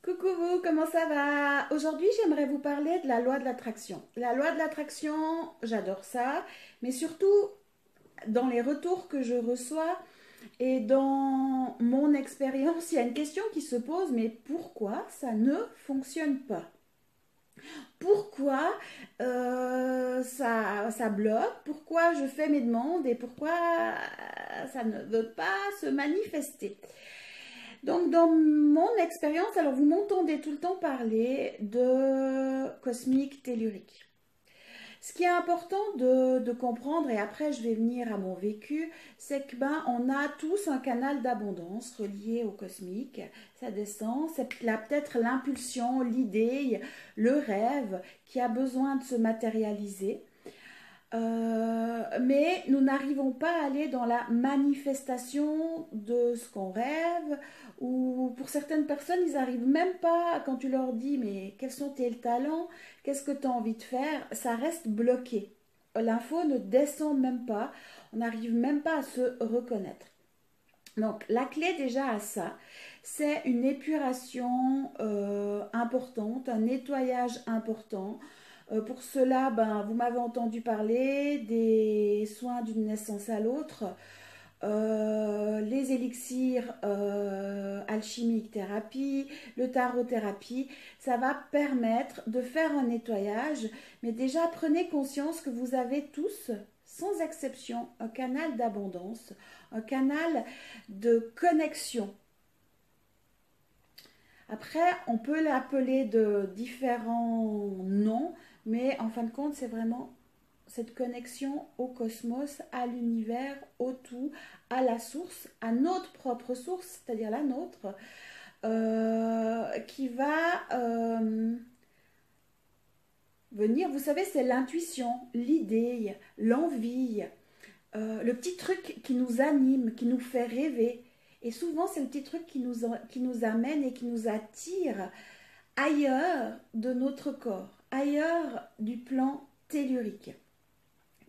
Coucou vous, comment ça va? Aujourd'hui, j'aimerais vous parler de la loi de l'attraction. La loi de l'attraction, j'adore ça, mais surtout dans les retours que je reçois et dans mon expérience, il y a une question qui se pose, mais pourquoi ça ne fonctionne pas? Pourquoi ça bloque? Pourquoi je fais mes demandes et pourquoi ça ne veut pas se manifester? Donc, dans mon expérience, alors vous m'entendez tout le temps parler de cosmique tellurique. Ce qui est important de comprendre, et après je vais venir à mon vécu, c'est que on a tous un canal d'abondance relié au cosmique. Ça descend, c'est là peut-être l'impulsion, l'idée, le rêve qui a besoin de se matérialiser. Mais nous n'arrivons pas à aller dans la manifestation de ce qu'on rêve, ou pour certaines personnes, ils n'arrivent même pas, quand tu leur dis, mais quels sont tes talents, qu'est-ce que tu as envie de faire, ça reste bloqué. L'info ne descend même pas, on n'arrive même pas à se reconnaître. Donc la clé déjà à ça, c'est une épuration importante, un nettoyage important. Pour cela, vous m'avez entendu parler des soins d'une naissance à l'autre, les élixirs alchimiques thérapie, le tarot thérapie. Ça va permettre de faire un nettoyage, mais déjà prenez conscience que vous avez tous, sans exception, un canal d'abondance, un canal de connexion. Après, on peut l'appeler de différents noms, mais en fin de compte, c'est vraiment cette connexion au cosmos, à l'univers, au tout, à la source, à notre propre source, c'est-à-dire la nôtre, qui va venir, vous savez, c'est l'intuition, l'idée, l'envie, le petit truc qui nous anime, qui nous fait rêver. Et souvent, c'est le petit truc qui nous amène et qui nous attire ailleurs de notre corps, ailleurs du plan tellurique.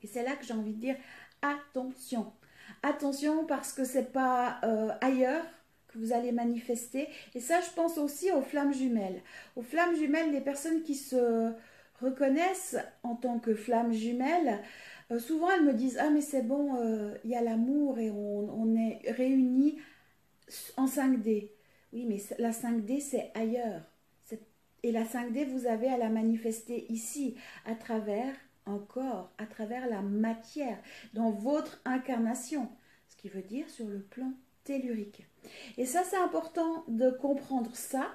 Et c'est là que j'ai envie de dire attention. Attention parce que c'est pas ailleurs que vous allez manifester. Et ça, je pense aussi aux flammes jumelles. Aux flammes jumelles, les personnes qui se reconnaissent en tant que flammes jumelles, souvent elles me disent ah mais c'est bon, il y a l'amour et on est réunis en 5D. Oui, mais la 5D, c'est ailleurs. Et la 5D, vous avez à la manifester ici, à travers un corps, à travers la matière, dans votre incarnation. Ce qui veut dire sur le plan tellurique. Et ça, c'est important de comprendre ça,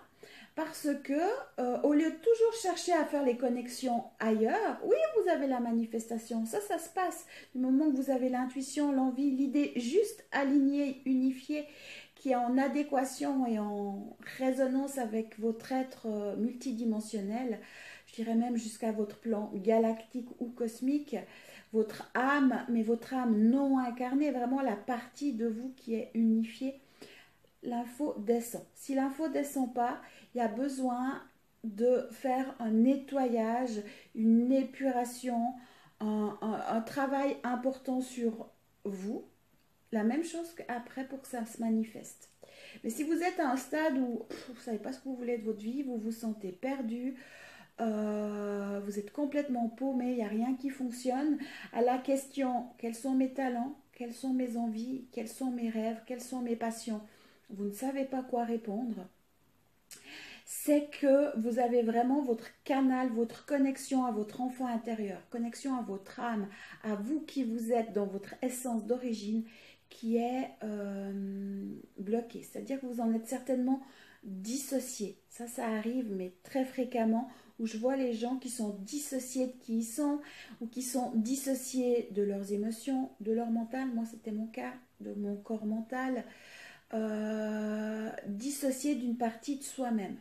parce que au lieu de toujours chercher à faire les connexions ailleurs, oui, vous avez la manifestation, ça se passe. Du moment que vous avez l'intuition, l'envie, l'idée juste alignée, unifiée, qui est en adéquation et en résonance avec votre être multidimensionnel, je dirais même jusqu'à votre plan galactique ou cosmique, votre âme, mais votre âme non incarnée, vraiment la partie de vous qui est unifiée, l'info descend. Si l'info ne descend pas, il y a besoin de faire un nettoyage, une épuration, un travail important sur vous. La même chose qu'après pour que ça se manifeste. Mais si vous êtes à un stade où vous ne savez pas ce que vous voulez de votre vie, vous vous sentez perdu, vous êtes complètement paumé, il n'y a rien qui fonctionne, à la question quels sont mes talents, quelles sont mes envies, quels sont mes rêves, quelles sont mes passions, vous ne savez pas quoi répondre, c'est que vous avez vraiment votre canal, votre connexion à votre enfant intérieur, connexion à votre âme, à vous qui vous êtes dans votre essence d'origine qui est bloquée. C'est-à-dire que vous en êtes certainement dissocié. Ça arrive, mais très fréquemment, où je vois les gens qui sont dissociés de qui ils sont, ou qui sont dissociés de leurs émotions, de leur mental. Moi, c'était mon cas, de mon corps mental, dissociés d'une partie de soi-même.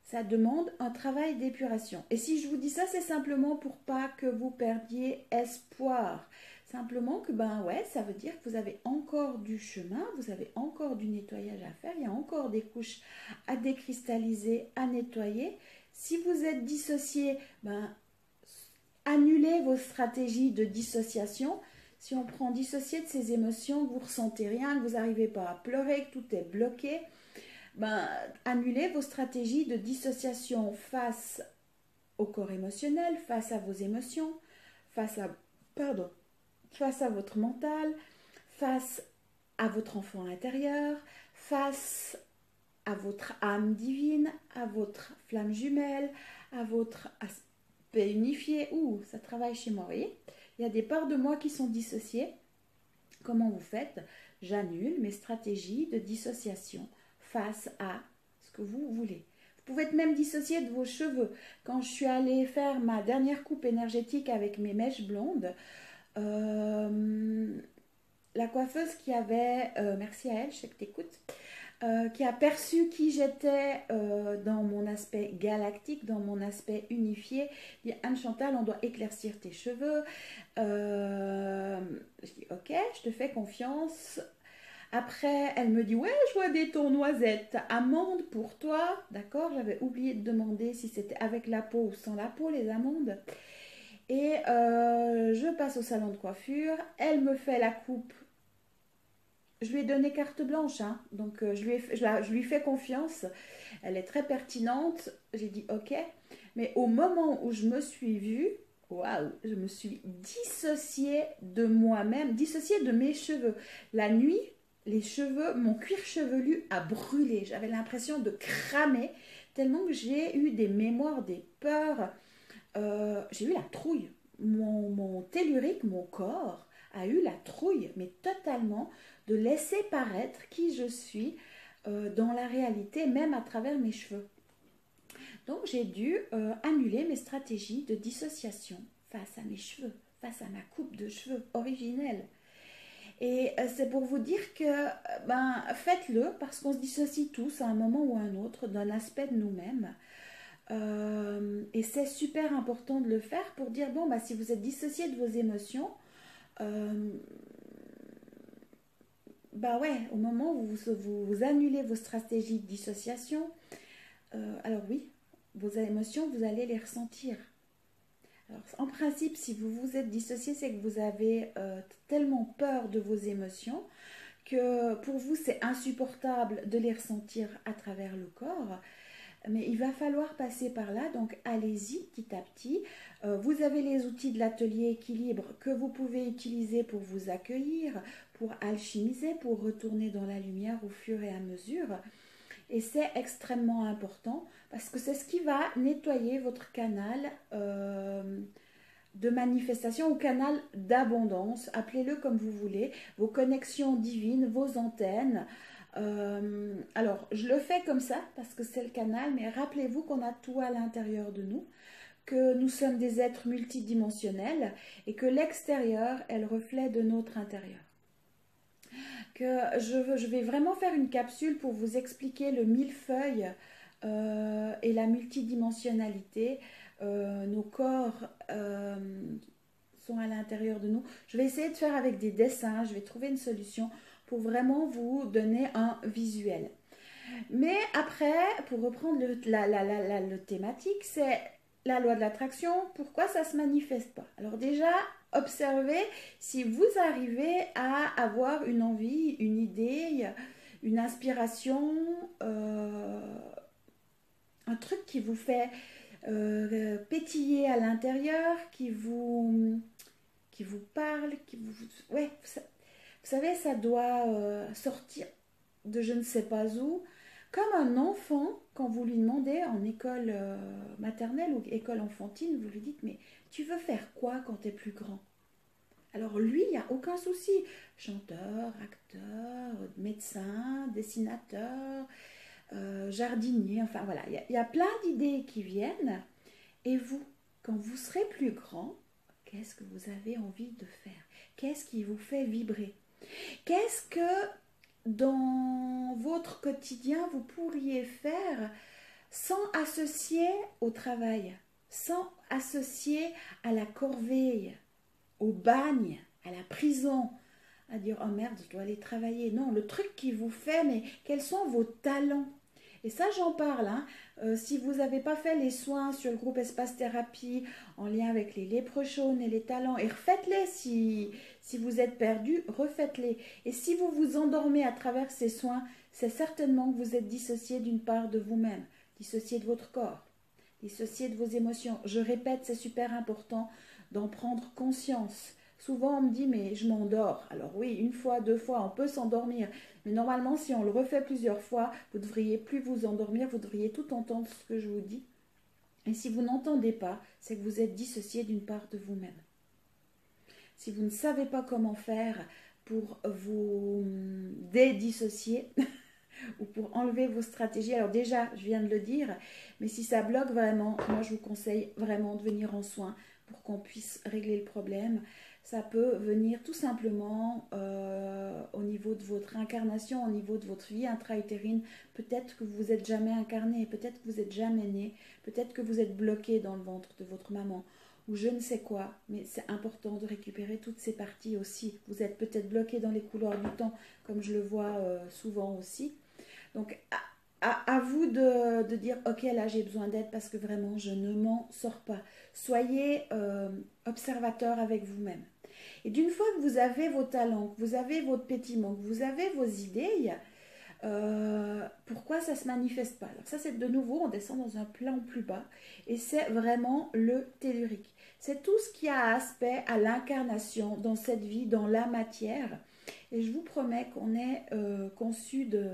Ça demande un travail d'épuration. Et si je vous dis ça, c'est simplement pour pas que vous perdiez espoir. Simplement que, ouais, ça veut dire que vous avez encore du chemin, vous avez encore du nettoyage à faire, il y a encore des couches à décristalliser, à nettoyer. Si vous êtes dissocié, annulez vos stratégies de dissociation. Si on prend dissocié de ces émotions, que vous ne ressentez rien, que vous n'arrivez pas à pleurer, que tout est bloqué, Ben, annulez vos stratégies de dissociation face au corps émotionnel, face à vos émotions, face à, pardon, face à votre mental, face à votre enfant intérieur, face à votre âme divine, à votre flamme jumelle, à votre aspect unifié. Ouh, ça travaille chez moi, vous voyez. Il y a des parts de moi qui sont dissociées. Comment vous faites? J'annule mes stratégies de dissociation face à ce que vous voulez. Vous pouvez être même dissocié de vos cheveux. Quand je suis allée faire ma dernière coupe énergétique avec mes mèches blondes, la coiffeuse qui avait, merci à elle, je sais que tu écoutes, qui a perçu qui j'étais dans mon aspect galactique, dans mon aspect unifié, dit Anne-Chantal, on doit éclaircir tes cheveux. Je dis ok, je te fais confiance. Après, elle me dit ouais, je vois des tons noisettes, amandes pour toi, d'accord. J'avais oublié de demander si c'était avec la peau ou sans la peau les amandes. Et je passe au salon de coiffure. Elle me fait la coupe. Je lui ai donné carte blanche, hein, donc je lui fais confiance. Elle est très pertinente. J'ai dit ok, mais au moment où je me suis vue, waouh, je me suis dissociée de moi-même, dissociée de mes cheveux. La nuit, les cheveux, mon cuir chevelu a brûlé. J'avais l'impression de cramer tellement que j'ai eu des mémoires, des peurs. J'ai eu la trouille. Mon tellurique, mon corps a eu la trouille, mais totalement, de laisser paraître qui je suis dans la réalité, même à travers mes cheveux. Donc j'ai dû annuler mes stratégies de dissociation face à mes cheveux, face à ma coupe de cheveux originelle. Et c'est pour vous dire que faites-le parce qu'on se dissocie tous à un moment ou à un autre d'un aspect de nous-mêmes. Et c'est super important de le faire pour dire bon, si vous êtes dissocié de vos émotions, au moment où vous annulez vos stratégies de dissociation, alors oui, vos émotions, vous allez les ressentir. Alors, en principe, si vous vous êtes dissocié, c'est que vous avez tellement peur de vos émotions que pour vous, c'est insupportable de les ressentir à travers le corps. Mais il va falloir passer par là, donc allez-y petit à petit. Vous avez les outils de l'atelier équilibre que vous pouvez utiliser pour vous accueillir, pour alchimiser, pour retourner dans la lumière au fur et à mesure. Et c'est extrêmement important parce que c'est ce qui va nettoyer votre canal de manifestation ou canal d'abondance, appelez-le comme vous voulez, vos connexions divines, vos antennes. Alors, je le fais comme ça parce que c'est le canal, mais rappelez-vous qu'on a tout à l'intérieur de nous, que nous sommes des êtres multidimensionnels et que l'extérieur est le reflet de notre intérieur. Que je vais vraiment faire une capsule pour vous expliquer le millefeuille et la multidimensionnalité. Nos corps sont à l'intérieur de nous. Je vais essayer de faire avec des dessins, je vais trouver une solution pour vraiment vous donner un visuel. Mais après, pour reprendre le thématique, c'est la loi de l'attraction, pourquoi ça ne se manifeste pas? Alors déjà, observez si vous arrivez à avoir une envie, une idée, une inspiration, un truc qui vous fait pétiller à l'intérieur, qui vous parle, ouais, vous savez, ça doit sortir de je ne sais pas où, comme un enfant, quand vous lui demandez en école maternelle ou école enfantine, vous lui dites, mais tu veux faire quoi quand tu es plus grand? Alors lui, il n'y a aucun souci. Chanteur, acteur, médecin, dessinateur, jardinier, enfin voilà, il y a plein d'idées qui viennent. Et vous, quand vous serez plus grand, qu'est-ce que vous avez envie de faire? Qu'est-ce qui vous fait vibrer? Qu'est-ce que dans votre quotidien vous pourriez faire sans associer au travail, sans associer à la corvée, au bagne, à la prison, à dire oh merde, je dois aller travailler. Non, le truc qui vous fait, mais quels sont vos talents? Et ça, j'en parle. Hein. Si vous n'avez pas fait les soins sur le groupe Espace Thérapie en lien avec les lépreux chaunes et les talents, et refaites-les si vous êtes perdu, refaites-les. Et si vous vous endormez à travers ces soins, c'est certainement que vous êtes dissocié d'une part de vous-même, dissocié de votre corps, dissocié de vos émotions. Je répète, c'est super important d'en prendre conscience. Souvent, on me dit, mais je m'endors. Alors oui, une fois, deux fois, on peut s'endormir. Mais normalement, si on le refait plusieurs fois, vous ne devriez plus vous endormir, vous devriez tout entendre ce que je vous dis. Et si vous n'entendez pas, c'est que vous êtes dissocié d'une part de vous-même. Si vous ne savez pas comment faire pour vous dédissocier ou pour enlever vos stratégies, alors déjà, je viens de le dire, mais si ça bloque vraiment, moi je vous conseille vraiment de venir en soins pour qu'on puisse régler le problème. Ça peut venir tout simplement au niveau de votre incarnation, au niveau de votre vie intra-utérine. Peut-être que vous n'êtes jamais incarné, peut-être que vous n'êtes jamais né, peut-être que vous êtes bloqué dans le ventre de votre maman, ou je ne sais quoi, mais c'est important de récupérer toutes ces parties aussi. Vous êtes peut-être bloqué dans les couloirs du temps, comme je le vois souvent aussi. Donc, à vous de dire, ok, là j'ai besoin d'aide parce que vraiment je ne m'en sors pas. Soyez observateur avec vous-même. Et d'une fois que vous avez vos talents, que vous avez votre pétillement, que vous avez vos idées, pourquoi ça ne se manifeste pas? Alors ça, c'est de nouveau, on descend dans un plan plus bas, et c'est vraiment le tellurique. C'est tout ce qui a aspect à l'incarnation dans cette vie, dans la matière. Et je vous promets qu'on est conçu de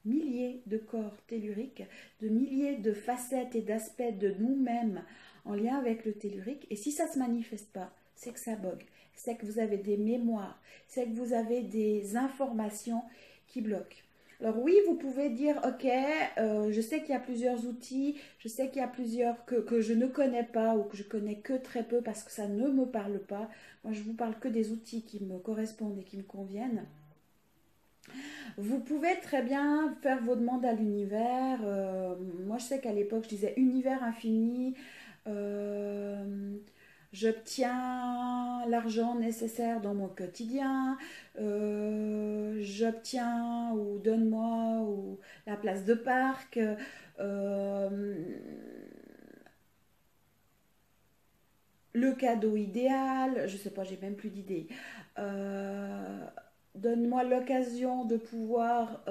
milliers de corps telluriques, de milliers de facettes et d'aspects de nous-mêmes en lien avec le tellurique. Et si ça ne se manifeste pas, c'est que ça bug, c'est que vous avez des mémoires, c'est que vous avez des informations qui bloquent. Alors oui, vous pouvez dire, ok, je sais qu'il y a plusieurs outils, je sais qu'il y a plusieurs que je ne connais pas ou que je connais que très peu parce que ça ne me parle pas. Moi, je vous parle que des outils qui me correspondent et qui me conviennent. Vous pouvez très bien faire vos demandes à l'univers. Moi, je sais qu'à l'époque, je disais univers infini. J'obtiens l'argent nécessaire dans mon quotidien. J'obtiens ou donne-moi ou la place de parc. Le cadeau idéal. Je sais pas, j'ai même plus d'idées. Donne-moi l'occasion de pouvoir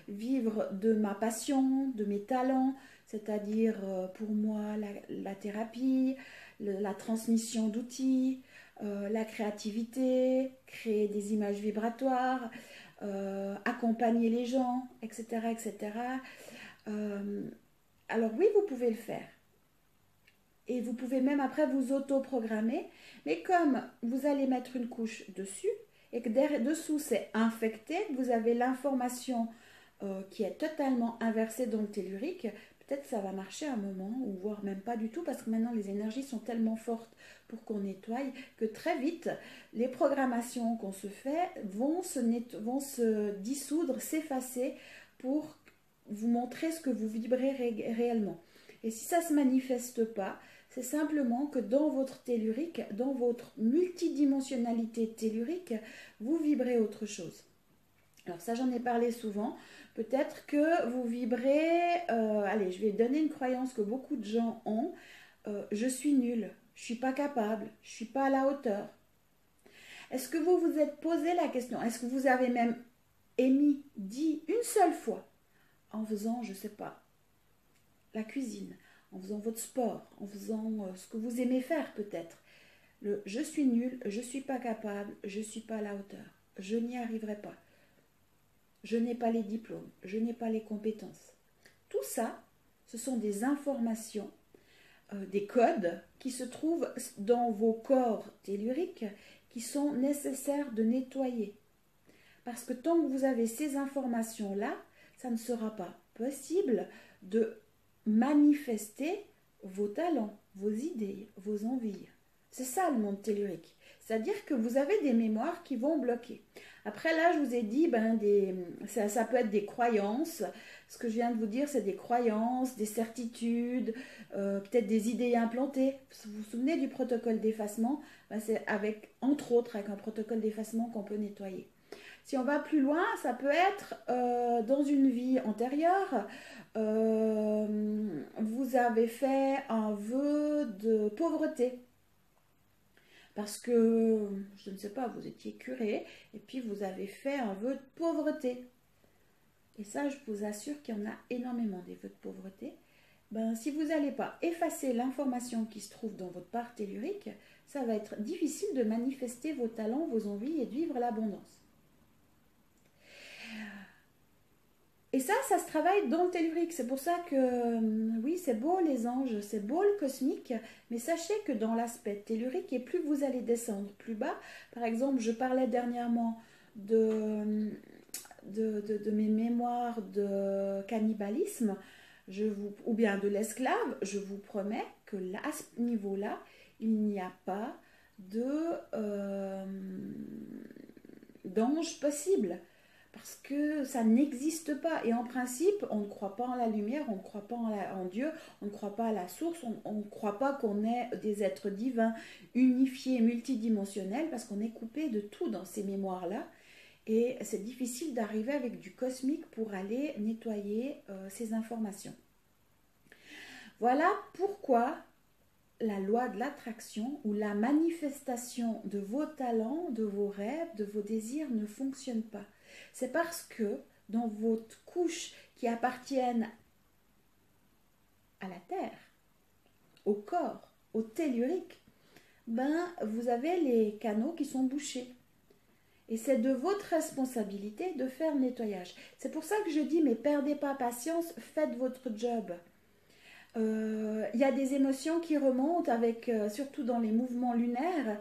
vivre de ma passion, de mes talents, c'est-à-dire pour moi la thérapie, la transmission d'outils, la créativité, créer des images vibratoires, accompagner les gens, etc. etc. Euh, alors oui, vous pouvez le faire. Et vous pouvez même après vous auto-programmer. Mais comme vous allez mettre une couche dessus et que dessous c'est infecté, vous avez l'information qui est totalement inversée dans le tellurique, peut-être que ça va marcher un moment ou voire même pas du tout parce que maintenant les énergies sont tellement fortes pour qu'on nettoie que très vite les programmations qu'on se fait vont se dissoudre, s'effacer pour vous montrer ce que vous vibrez réellement. Et si ça ne se manifeste pas, c'est simplement que dans votre tellurique, dans votre multidimensionnalité tellurique, vous vibrez autre chose. Alors ça, j'en ai parlé souvent. Peut-être que vous vibrez... allez, je vais donner une croyance que beaucoup de gens ont. Je suis nulle, je ne suis pas capable, je ne suis pas à la hauteur. Est-ce que vous vous êtes posé la question? Est-ce que vous avez même dit une seule fois, en faisant, je ne sais pas, la cuisine, en faisant votre sport, en faisant ce que vous aimez faire peut-être. Le je suis nul, je ne suis pas capable, je ne suis pas à la hauteur, je n'y arriverai pas, je n'ai pas les diplômes, je n'ai pas les compétences. Tout ça, ce sont des informations, des codes qui se trouvent dans vos corps telluriques qui sont nécessaires de nettoyer. Parce que tant que vous avez ces informations-là, ça ne sera pas possible de manifester vos talents, vos idées, vos envies. C'est ça le monde tellurique. C'est-à-dire que vous avez des mémoires qui vont bloquer. Après là, je vous ai dit, ça peut être des croyances. Ce que je viens de vous dire, c'est des croyances, des certitudes, peut-être des idées implantées. Vous vous souvenez du protocole d'effacement? C'est entre autres avec un protocole d'effacement qu'on peut nettoyer. Si on va plus loin, ça peut être dans une vie antérieure, vous avez fait un vœu de pauvreté. Parce que, je ne sais pas, vous étiez curé et puis vous avez fait un vœu de pauvreté. Et ça, je vous assure qu'il y en a énormément des vœux de pauvreté. Ben, si vous n'allez pas effacer l'information qui se trouve dans votre part tellurique, ça va être difficile de manifester vos talents, vos envies et de vivre l'abondance. Et ça se travaille dans le tellurique. C'est pour ça que, oui, c'est beau les anges, c'est beau le cosmique, mais sachez que dans l'aspect tellurique, et plus vous allez descendre plus bas, par exemple, je parlais dernièrement de mes mémoires de cannibalisme, ou bien de l'esclave, je vous promets que là, à ce niveau-là, il n'y a pas d'ange possible. Parce que ça n'existe pas. Et en principe, on ne croit pas en la lumière, on ne croit pas en Dieu, on ne croit pas à la source, on ne croit pas qu'on est des êtres divins, unifiés, multidimensionnels, parce qu'on est coupé de tout dans ces mémoires-là. Et c'est difficile d'arriver avec du cosmique pour aller nettoyer ces informations. Voilà pourquoi la loi de l'attraction ou la manifestation de vos talents, de vos rêves, de vos désirs ne fonctionne pas. C'est parce que dans votre couche qui appartiennent à la terre, au corps, au tellurique, ben vous avez les canaux qui sont bouchés. Et c'est de votre responsabilité de faire le nettoyage. C'est pour ça que je dis, mais perdez pas patience, faites votre job. Il y a des émotions qui remontent avec, surtout dans les mouvements lunaires.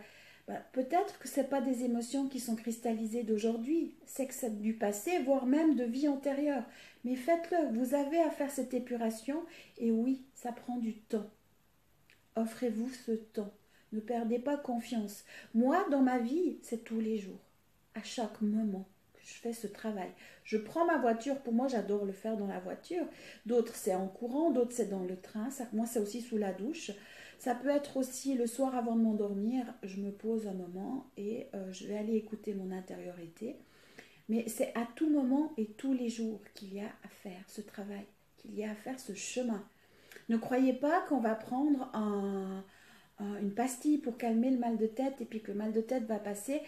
Peut-être que ce n'est pas des émotions qui sont cristallisées d'aujourd'hui, c'est que c'est du passé, voire même de vie antérieure. Mais faites-le, vous avez à faire cette épuration et oui, ça prend du temps. Offrez-vous ce temps. Ne perdez pas confiance. Moi, dans ma vie, c'est tous les jours, à chaque moment que je fais ce travail. Je prends ma voiture, pour moi, j'adore le faire dans la voiture. D'autres, c'est en courant, d'autres, c'est dans le train. Moi, c'est aussi sous la douche. Ça peut être aussi le soir avant de m'endormir, je me pose un moment et je vais aller écouter mon intériorité. Mais c'est à tout moment et tous les jours qu'il y a à faire ce travail, qu'il y a à faire ce chemin. Ne croyez pas qu'on va prendre une pastille pour calmer le mal de tête et puis que le mal de tête va passer.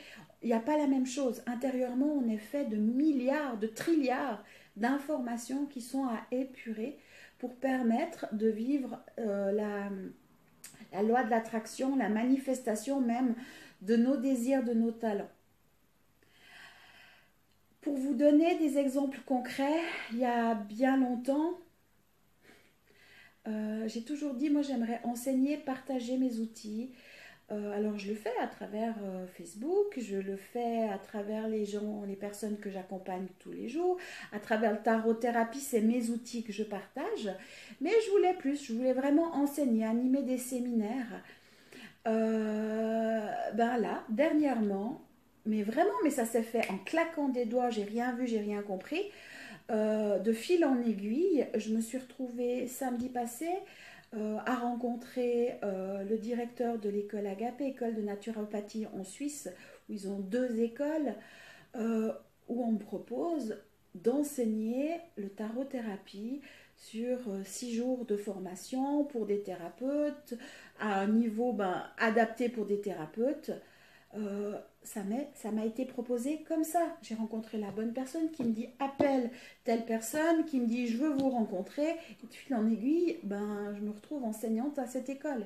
Il n'y a pas la même chose. Intérieurement, on est fait de milliards, de trilliards d'informations qui sont à épurer pour permettre de vivre la loi de l'attraction, la manifestation même de nos désirs, de nos talents. Pour vous donner des exemples concrets, il y a bien longtemps, j'ai toujours dit, moi j'aimerais enseigner, partager mes outils. Alors je le fais à travers Facebook, je le fais à travers les personnes que j'accompagne tous les jours, à travers le tarot-thérapie, c'est mes outils que je partage. Mais je voulais plus, je voulais vraiment enseigner, animer des séminaires. Là, dernièrement, mais ça s'est fait en claquant des doigts, j'ai rien vu, j'ai rien compris. De fil en aiguille, je me suis retrouvée samedi passé à rencontrer le directeur de l'école Agapé, école de naturopathie en Suisse, où ils ont 2 écoles, où on me propose d'enseigner le tarot-thérapie sur 6 jours de formation pour des thérapeutes, à un niveau adapté pour des thérapeutes. Ça m'a été proposé comme ça. J'ai rencontré la bonne personne qui me dit appelle telle personne, qui me dit je veux vous rencontrer. Et de fil en aiguille, je me retrouve enseignante à cette école.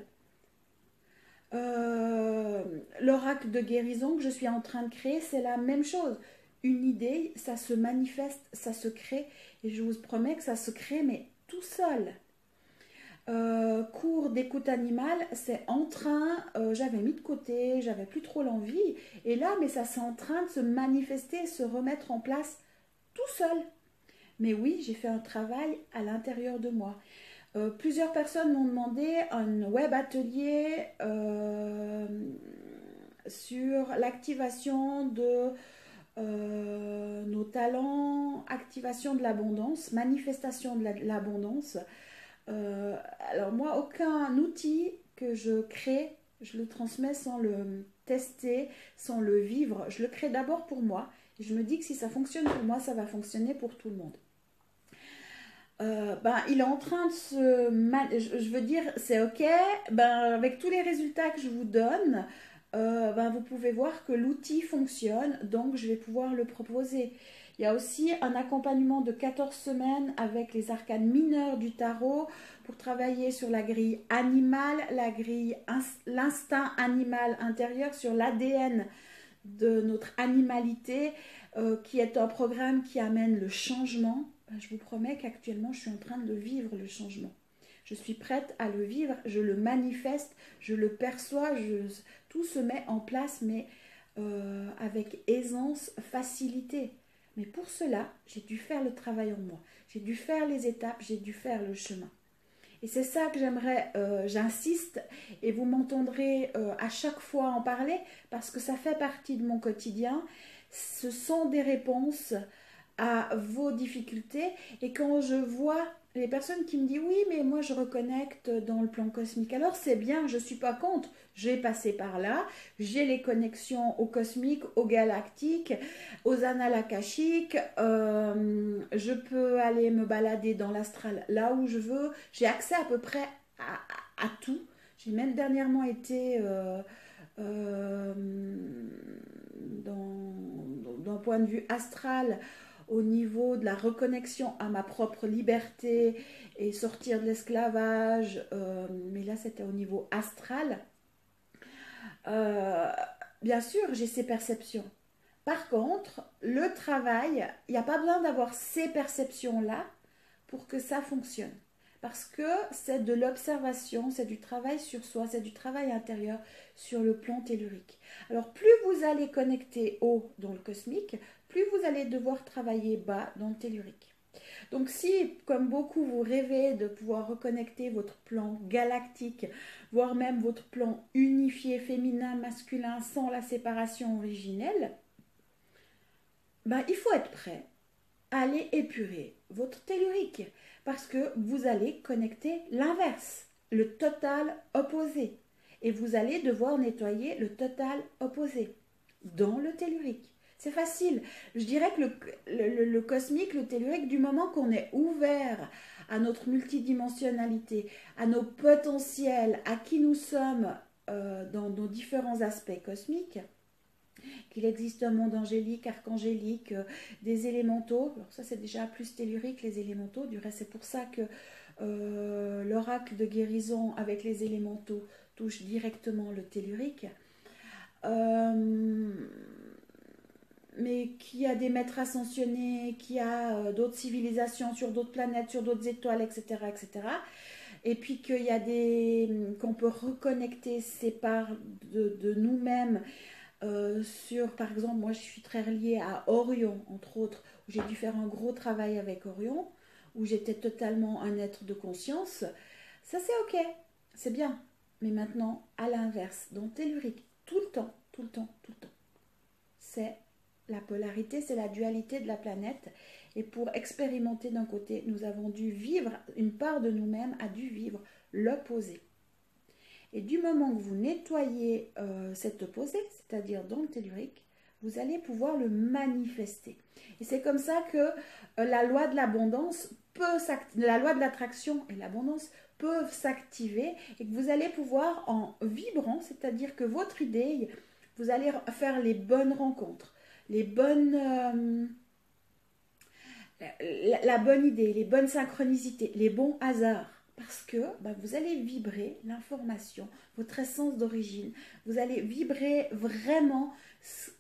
L'oracle de guérison que je suis en train de créer, c'est la même chose. Une idée, ça se manifeste, ça se crée. Et je vous promets que ça se crée, mais tout seul. Cours d'écoute animale, c'est en train, j'avais mis de côté, j'avais plus trop l'envie, et là, mais ça c'est en train de se manifester, se remettre en place tout seul. Mais oui, j'ai fait un travail à l'intérieur de moi. Plusieurs personnes m'ont demandé un web atelier sur l'activation de nos talents, activation de l'abondance, manifestation de l'abondance. Alors moi, aucun outil que je crée, je le transmets sans le tester, sans le vivre. Je le crée d'abord pour moi. Et je me dis que si ça fonctionne pour moi, ça va fonctionner pour tout le monde. Il est en train de je veux dire, c'est ok. Avec tous les résultats que je vous donne, vous pouvez voir que l'outil fonctionne, donc je vais pouvoir le proposer. Il y a aussi un accompagnement de 14 semaines avec les arcanes mineurs du tarot pour travailler sur la grille animale, la grille l'instinct animal intérieur, sur l'ADN de notre animalité, qui est un programme qui amène le changement. Je vous promets qu'actuellement, je suis en train de vivre le changement. Je suis prête à le vivre, je le manifeste, je le perçois, tout se met en place, mais avec aisance, facilité. Mais pour cela, j'ai dû faire le travail en moi. J'ai dû faire les étapes, j'ai dû faire le chemin. Et c'est ça que j'aimerais, j'insiste, et vous m'entendrez à chaque fois en parler, parce que ça fait partie de mon quotidien. Ce sont des réponses à vos difficultés. Et quand je vois les personnes qui me disent oui, mais moi je reconnecte dans le plan cosmique, alors c'est bien, je ne suis pas contre, j'ai passé par là, j'ai les connexions au cosmique, au galactique, aux annales akashiques, je peux aller me balader dans l'astral là où je veux, j'ai accès à peu près à tout. J'ai même dernièrement été d'un point de vue astral, au niveau de la reconnexion à ma propre liberté et sortir de l'esclavage, mais là c'était au niveau astral. Euh, Bien sûr, j'ai ces perceptions. Par contre, le travail, il n'y a pas besoin d'avoir ces perceptions-là pour que ça fonctionne. Parce que c'est de l'observation, c'est du travail sur soi, c'est du travail intérieur sur le plan tellurique. Alors plus vous allez connecter haut dans le cosmique, plus vous allez devoir travailler bas dans le tellurique. Donc si, comme beaucoup, vous rêvez de pouvoir reconnecter votre plan galactique, voire même votre plan unifié féminin-masculin sans la séparation originelle, ben, il faut être prêt à aller épurer votre tellurique parce que vous allez connecter l'inverse, le total opposé. Et vous allez devoir nettoyer le total opposé dans le tellurique. C'est facile. Je dirais que le cosmique, le tellurique, du moment qu'on est ouvert à notre multidimensionnalité, à nos potentiels, à qui nous sommes dans nos différents aspects cosmiques, qu'il existe un monde angélique, archangélique, des élémentaux. Alors ça, c'est déjà plus tellurique, les élémentaux. Du reste, c'est pour ça que l'oracle de guérison avec les élémentaux touche directement le tellurique. Mais qui a des maîtres ascensionnés, qui a d'autres civilisations sur d'autres planètes, sur d'autres étoiles, etc., etc. Et puis qu'il y a qu'on peut reconnecter ces parts de nous-mêmes sur, par exemple, moi je suis très reliée à Orion, entre autres, où j'ai dû faire un gros travail avec Orion, où j'étais totalement un être de conscience. Ça c'est ok, c'est bien. Mais maintenant, à l'inverse, dans tellurique, tout le temps, tout le temps, tout le temps, c'est la polarité, c'est la dualité de la planète. Et pour expérimenter d'un côté, nous avons dû vivre, une part de nous-mêmes a dû vivre l'opposé. Et du moment que vous nettoyez cet opposé, c'est-à-dire dans le tellurique, vous allez pouvoir le manifester. Et c'est comme ça que la loi de l'abondance la loi de l'attraction et l'abondance peuvent s'activer et que vous allez pouvoir, en vibrant, c'est-à-dire que votre idée, vous allez faire les bonnes rencontres, les bonnes... la bonne idée, les bonnes synchronicités, les bons hasards. Parce que vous allez vibrer l'information, votre essence d'origine. Vous allez vibrer vraiment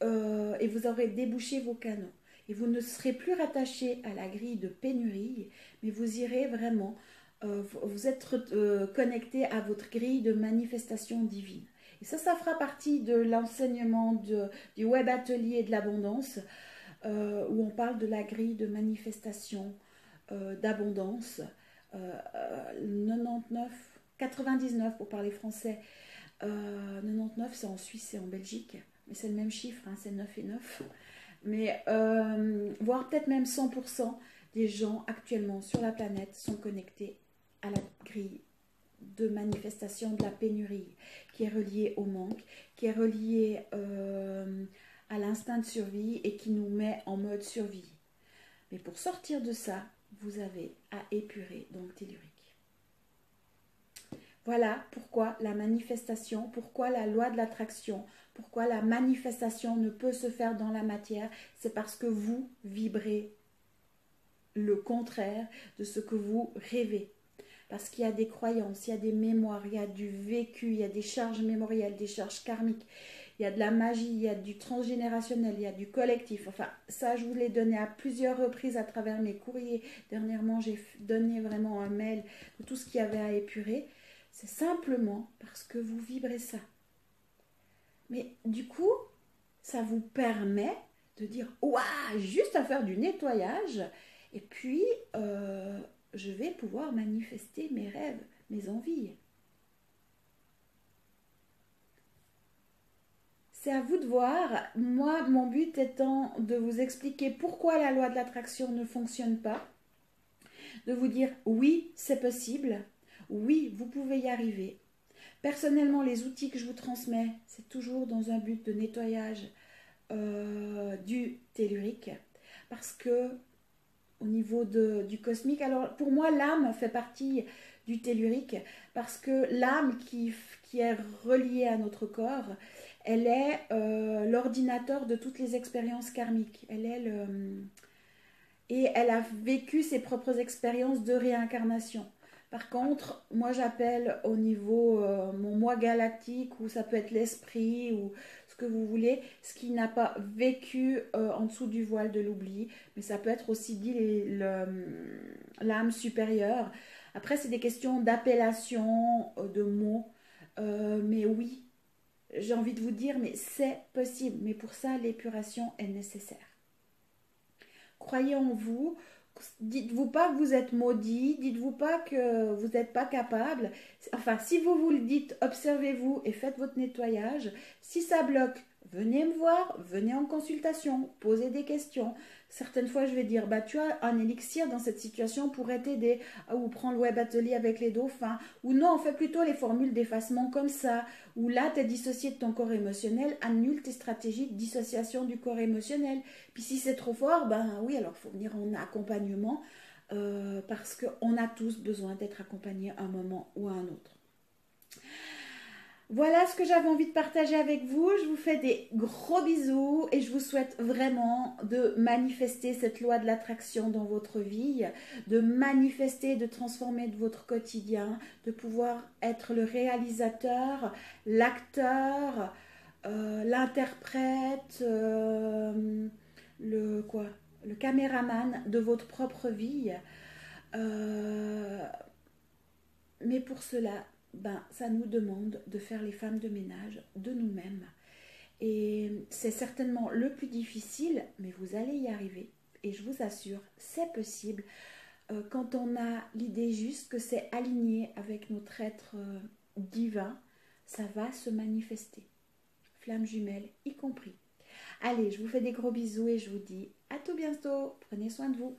et vous aurez débouché vos canaux. Et vous ne serez plus rattaché à la grille de pénurie, mais vous irez vraiment vous être connecté à votre grille de manifestation divine. Et ça fera partie de l'enseignement du web atelier de l'abondance, où on parle de la grille de manifestation d'abondance. 99 pour parler français, 99 c'est en Suisse et en Belgique, mais c'est le même chiffre, hein, c'est 9 et 9. Mais voire peut-être même 100% des gens actuellement sur la planète sont connectés à la grille de manifestation de la pénurie, qui est reliée au manque, qui est reliée à l'instinct de survie et qui nous met en mode survie. Mais pour sortir de ça, vous avez à épurer dans le tellurique. Voilà pourquoi la manifestation, pourquoi la loi de l'attraction pourquoi la manifestation ne peut se faire dans la matière, c'est parce que vous vibrez le contraire de ce que vous rêvez. Parce qu'il y a des croyances, il y a des mémoires, il y a du vécu, il y a des charges mémorielles, des charges karmiques, il y a de la magie, il y a du transgénérationnel, il y a du collectif. Enfin, ça, je vous l'ai donné à plusieurs reprises à travers mes courriers. Dernièrement, j'ai donné vraiment un mail de tout ce qu'il y avait à épurer. C'est simplement parce que vous vibrez ça. Mais du coup, ça vous permet de dire « Ouah, juste à faire du nettoyage !» Et puis, je vais pouvoir manifester mes rêves, mes envies. C'est à vous de voir. Moi, mon but étant de vous expliquer pourquoi la loi de l'attraction ne fonctionne pas. De vous dire oui, c'est possible. Oui, vous pouvez y arriver. Personnellement, les outils que je vous transmets, c'est toujours dans un but de nettoyage du tellurique. Parce que au niveau du cosmique, alors pour moi, l'âme fait partie du tellurique. Parce que l'âme qui est reliée à notre corps, elle est l'ordinateur de toutes les expériences karmiques. Et elle a vécu ses propres expériences de réincarnation. Par contre, moi j'appelle au niveau mon moi galactique, ou ça peut être l'esprit, ou ce que vous voulez, ce qui n'a pas vécu en dessous du voile de l'oubli, mais ça peut être aussi dit l'âme supérieure. Après, c'est des questions d'appellation, de mots, mais oui, j'ai envie de vous dire, mais c'est possible. Mais pour ça, l'épuration est nécessaire. Croyez en vous. Dites-vous pas que vous êtes maudit. Dites-vous pas que vous n'êtes pas capable. Enfin, si vous vous le dites, observez-vous et faites votre nettoyage. Si ça bloque, venez me voir, venez en consultation, posez des questions. Certaines fois, je vais dire, bah, tu as un élixir dans cette situation pourrait t'aider. Ou prends le web atelier avec les dauphins. Ou non, on fait plutôt les formules d'effacement comme ça. Ou là, tu es dissocié de ton corps émotionnel, annule tes stratégies de dissociation du corps émotionnel. Puis si c'est trop fort, ben oui, alors il faut venir en accompagnement parce qu'on a tous besoin d'être accompagnés à un moment ou à un autre. Voilà ce que j'avais envie de partager avec vous. Je vous fais des gros bisous et je vous souhaite vraiment de manifester cette loi de l'attraction dans votre vie, de manifester, de transformer de votre quotidien, de pouvoir être le réalisateur, l'acteur, l'interprète, le caméraman de votre propre vie. Mais pour cela, ben, ça nous demande de faire les femmes de ménage de nous-mêmes. Et c'est certainement le plus difficile, mais vous allez y arriver. Et je vous assure, c'est possible quand on a l'idée juste que c'est aligné avec notre être divin, ça va se manifester. Flammes jumelles y compris. Allez, je vous fais des gros bisous et je vous dis à tout bientôt. Prenez soin de vous.